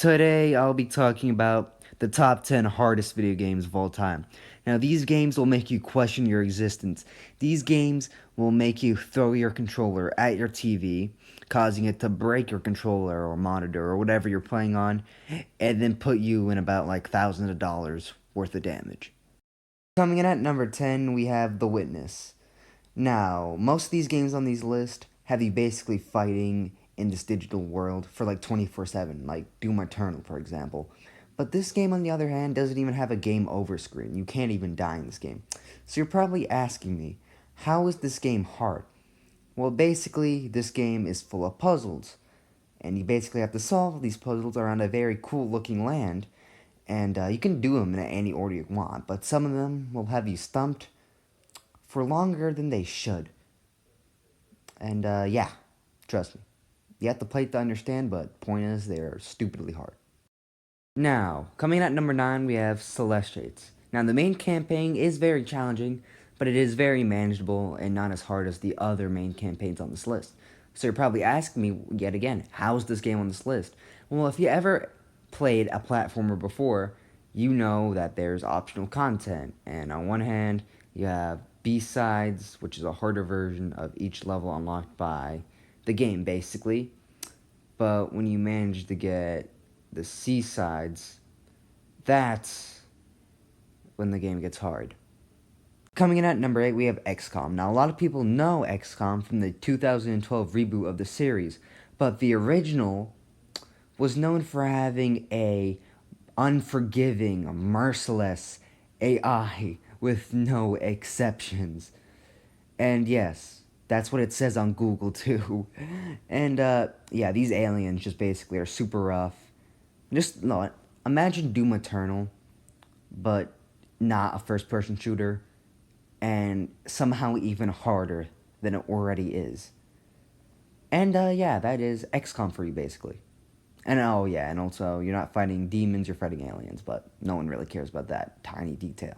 Today, I'll be talking about the top 10 hardest video games of all time. Now, these games will make you question your existence. These games will make you throw your controller at your TV, causing it to break your controller or monitor or whatever you're playing on, and then put you in about like thousands of dollars worth of damage. Coming in at number 10, we have The Witness. Now, most of these games on these list have you basically fighting in this digital world for like 24/7, like Doom Eternal, for example. But this game, on the other hand, doesn't even have a game over screen. You can't even die in this game. So you're probably asking me, how is this game hard? Well, basically, this game is full of puzzles. And you basically have to solve these puzzles around a very cool looking land. And you can do them in any order you want, but some of them will have you stumped for longer than they should. And yeah, trust me. You have to play it to understand, but point is, they're stupidly hard. Now, coming in at number 9, we have Celeste. Now, the main campaign is very challenging, but it is very manageable and not as hard as the other main campaigns on this list. So you're probably asking me, yet again, how is this game on this list? Well, if you ever played a platformer before, you know that there's optional content. And on one hand, you have B-sides, which is a harder version of each level unlocked by the game, basically. But when you manage to get the C-sides, that's when the game gets hard. Coming in at number 8, we have XCOM. Now, a lot of people know XCOM from the 2012 reboot of the series, but the original was known for having a unforgiving, merciless AI with no exceptions. And yes, that's what it says on Google too. And yeah, these aliens just basically are super rough. Just no, imagine Doom Eternal, but not a first-person shooter, and somehow even harder than it already is. And yeah, that is XCOM for you basically. And oh yeah, and also you're not fighting demons, you're fighting aliens, but no one really cares about that tiny detail.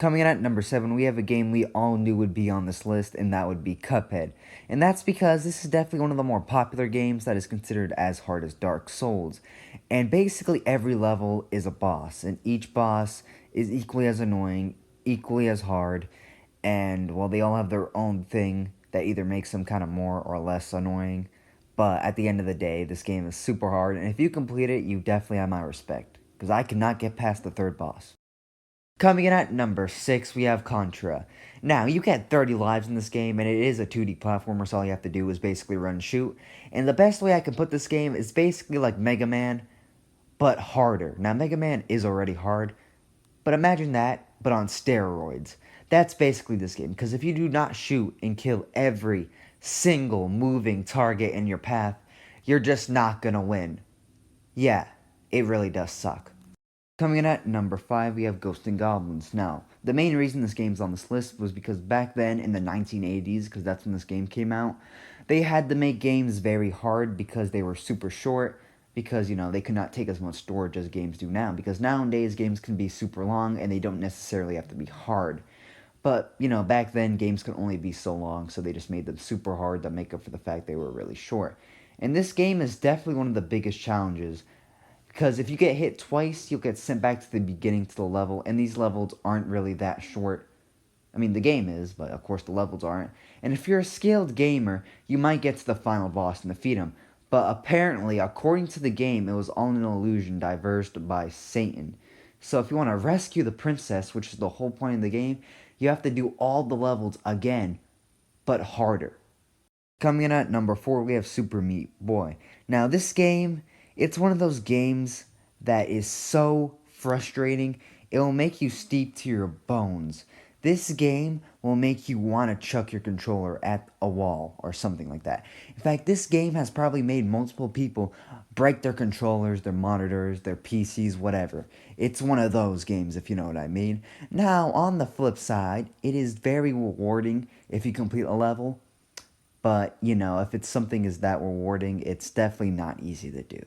Coming in at number 7, we have a game we all knew would be on this list, and that would be Cuphead. And that's because this is definitely one of the more popular games that is considered as hard as Dark Souls. And basically every level is a boss, and each boss is equally as annoying, equally as hard, and well, they all have their own thing that either makes them kind of more or less annoying. But at the end of the day, this game is super hard, and if you complete it, you definitely have my respect, because I cannot get past the third boss. Coming in at number 6, we have Contra. Now, you get 30 lives in this game, and it is a 2D platformer, so all you have to do is basically run and shoot. And the best way I can put this game is basically like Mega Man, but harder. Now, Mega Man is already hard, but imagine that, but on steroids. That's basically this game, because if you do not shoot and kill every single moving target in your path, you're just not gonna win. Yeah, it really does suck. Coming in at number 5, we have Ghosts and Goblins. Now, the main reason this game's on this list was because back then in the 1980s, because that's when this game came out, they had to make games very hard because they were super short, because, you know, they could not take as much storage as games do now, because nowadays games can be super long and they don't necessarily have to be hard. But, you know, back then games could only be so long, so they just made them super hard to make up for the fact they were really short. And this game is definitely one of the biggest challenges, because if you get hit twice, you'll get sent back to the beginning to the level, and these levels aren't really that short. I mean, the game is, but of course the levels aren't. And if you're a skilled gamer, you might get to the final boss and defeat him. But apparently, according to the game, it was all an illusion diverged by Satan. So if you want to rescue the princess, which is the whole point of the game, you have to do all the levels again, but harder. Coming in at number 4, we have Super Meat Boy. Now, this game, it's one of those games that is so frustrating, it will make you steep to your bones. This game will make you want to chuck your controller at a wall or something like that. In fact, this game has probably made multiple people break their controllers, their monitors, their PCs, whatever. It's one of those games, if you know what I mean. Now, on the flip side, it is very rewarding if you complete a level. But, you know, if it's something is that rewarding, it's definitely not easy to do.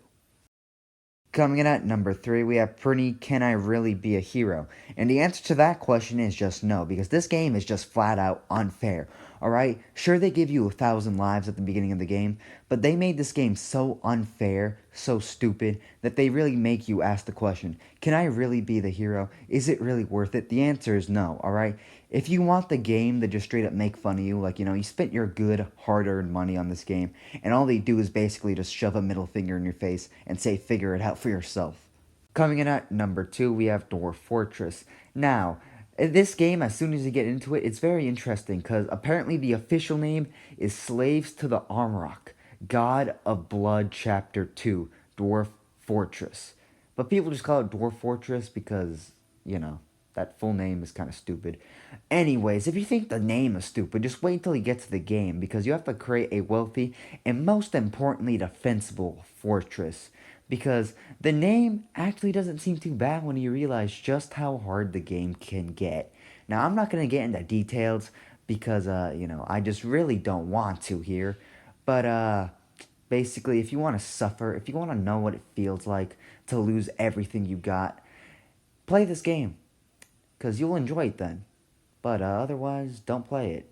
Coming in at number 3, we have Prinny, Can I Really Be a Hero? And the answer to that question is just no, because this game is just flat out unfair. Alright? Sure, they give you 1,000 lives at the beginning of the game, but they made this game so unfair, so stupid, that they really make you ask the question, can I really be the hero? Is it really worth it? The answer is no, alright? If you want the game to just straight up make fun of you, like, you spent your good, hard-earned money on this game, and all they do is basically just shove a middle finger in your face and say, figure it out for yourself. Coming in at number 2, we have Dwarf Fortress. Now, in this game, as soon as you get into it, it's very interesting because apparently the official name is Slaves to the Armrock, God of Blood Chapter 2, Dwarf Fortress. But people just call it Dwarf Fortress because, that full name is kind of stupid. Anyways, if you think the name is stupid, just wait until you get to the game because you have to create a wealthy and most importantly defensible fortress. Because the name actually doesn't seem too bad when you realize just how hard the game can get. Now, I'm not going to get into details because, I just really don't want to here. But, basically, if you want to suffer, if you want to know what it feels like to lose everything you got, play this game. Because you'll enjoy it then. But otherwise, don't play it.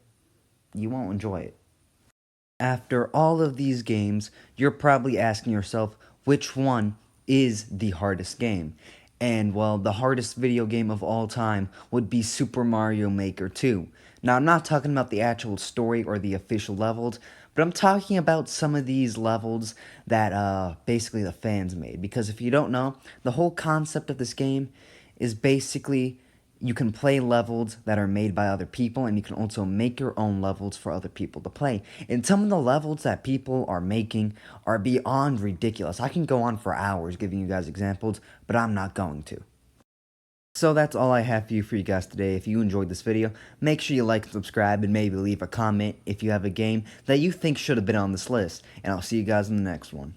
You won't enjoy it. After all of these games, you're probably asking yourself, which one is the hardest game? And, well, the hardest video game of all time would be Super Mario Maker 2. Now, I'm not talking about the actual story or the official levels, but I'm talking about some of these levels that, basically the fans made. Because if you don't know, the whole concept of this game is basically you can play levels that are made by other people, and you can also make your own levels for other people to play. And some of the levels that people are making are beyond ridiculous. I can go on for hours giving you guys examples, but I'm not going to. So that's all I have for you guys today. If you enjoyed this video, make sure you like and subscribe, and maybe leave a comment if you have a game that you think should have been on this list. And I'll see you guys in the next one.